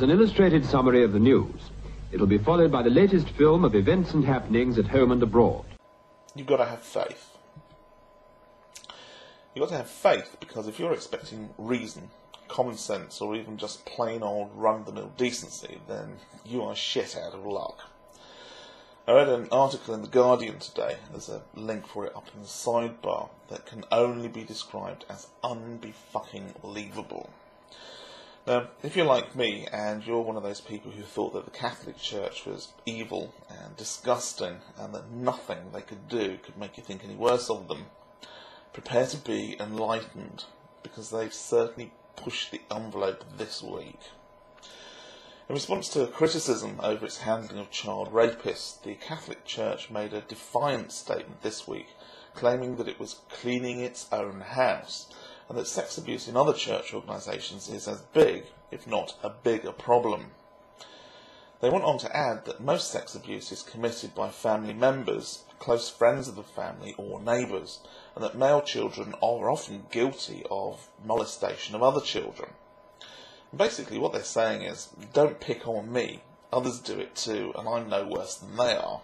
is an illustrated summary of the news. It'll be followed by the latest film of events and happenings at home and abroad. You've got to have faith. You've got to have faith because if you're expecting reason, common sense, or even just plain old run-of-the-mill decency, then you are shit out of luck. I read an article in The Guardian today, there's a link for it up in the sidebar, that can only be described as unbe-fucking-believable. Now, if you're like me, and you're one of those people who thought that the Catholic Church was evil and disgusting, and that nothing they could do could make you think any worse of them, prepare to be enlightened, because they've certainly pushed the envelope this week. In response to criticism over its handling of child rapists, the Catholic Church made a defiant statement this week, claiming that it was cleaning its own house, and that sex abuse in other church organisations is as big, if not a bigger problem. They went on to add that most sex abuse is committed by family members, close friends of the family, or neighbours, and that male children are often guilty of molestation of other children. Basically what they're saying is, don't pick on me, others do it too, and I'm no worse than they are.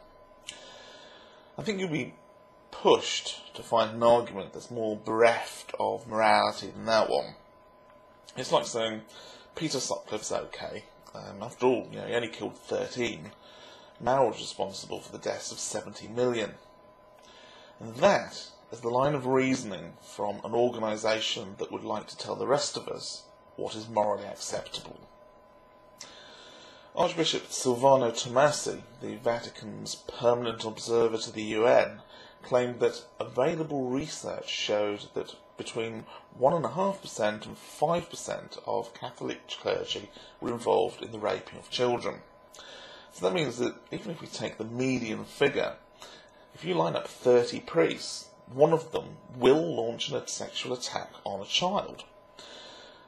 I think you'll be pushed to find an argument that's more bereft of morality than that one. It's like saying, Peter Sutcliffe's okay. After all, he only killed 13. Mao was responsible for the deaths of 70 million. And that is the line of reasoning from an organisation that would like to tell the rest of us what is morally acceptable. Archbishop Silvano Tomasi, the Vatican's permanent observer to the UN, claimed that available research showed that between 1.5% and 5% of Catholic clergy were involved in the raping of children. So that means that even if we take the median figure, if you line up 30 priests, one of them will launch a sexual attack on a child.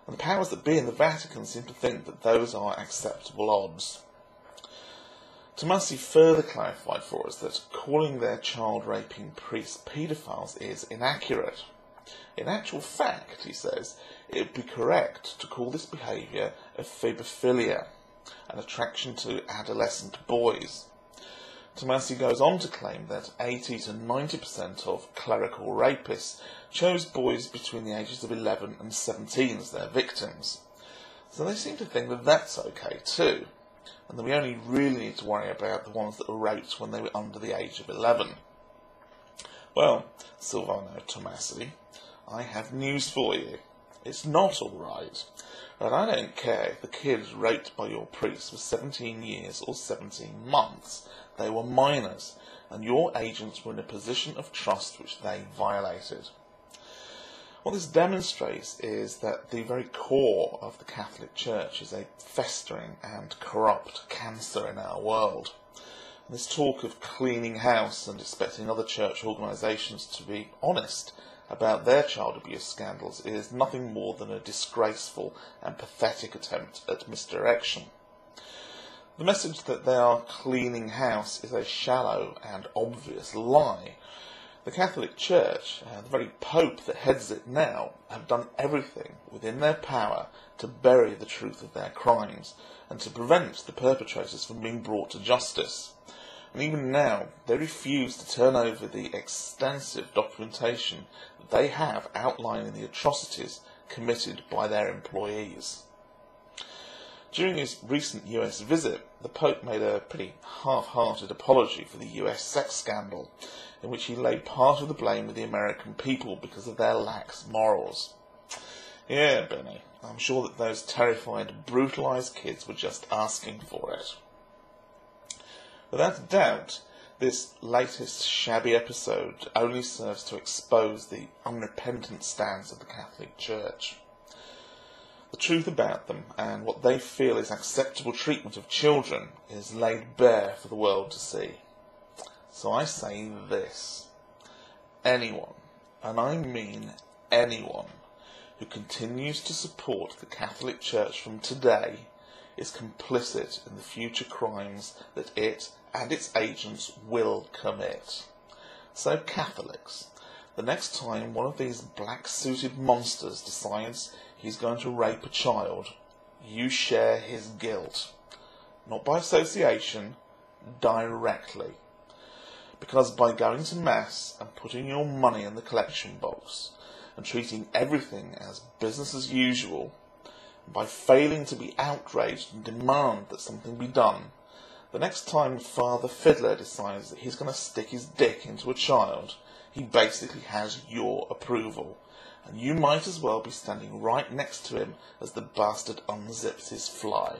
And the powers that be in the Vatican seem to think that those are acceptable odds. Tomasi further clarified for us that calling their child-raping priests paedophiles is inaccurate. In actual fact, he says, it would be correct to call this behaviour ephebophilia, an attraction to adolescent boys. Tomasi goes on to claim that 80 to 90% of clerical rapists chose boys between the ages of 11 and 17 as their victims. So they seem to think that that's okay too, and that we only really need to worry about the ones that were raped when they were under the age of 11. Well, Silvano Tomasi, I have news for you. It's not alright. And I don't care if the kid raped by your priest was 17 years or 17 months. They were minors, and your agents were in a position of trust which they violated. What this demonstrates is that the very core of the Catholic Church is a festering and corrupt cancer in our world. And this talk of cleaning house and expecting other church organisations to be honest about their child abuse scandals is nothing more than a disgraceful and pathetic attempt at misdirection. The message that they are cleaning house is a shallow and obvious lie. The Catholic Church, the very Pope that heads it now, have done everything within their power to bury the truth of their crimes and to prevent the perpetrators from being brought to justice. And even now, they refuse to turn over the extensive documentation that they have outlining the atrocities committed by their employees. During his recent US visit, the Pope made a pretty half-hearted apology for the US sex scandal, in which he laid part of the blame with the American people because of their lax morals. Yeah, Benny, I'm sure that those terrified, brutalised kids were just asking for it. Without a doubt, this latest shabby episode only serves to expose the unrepentant stance of the Catholic Church. The truth about them, and what they feel is acceptable treatment of children, is laid bare for the world to see. So I say this: anyone, and I mean anyone, who continues to support the Catholic Church from today is complicit in the future crimes that it and its agents will commit. So Catholics, the next time one of these black-suited monsters decides he's going to rape a child, you share his guilt. Not by association, directly. Because by going to Mass and putting your money in the collection box and treating everything as business as usual, by failing to be outraged and demand that something be done, the next time Father Fiddler decides that he's going to stick his dick into a child, he basically has your approval, and you might as well be standing right next to him as the bastard unzips his fly.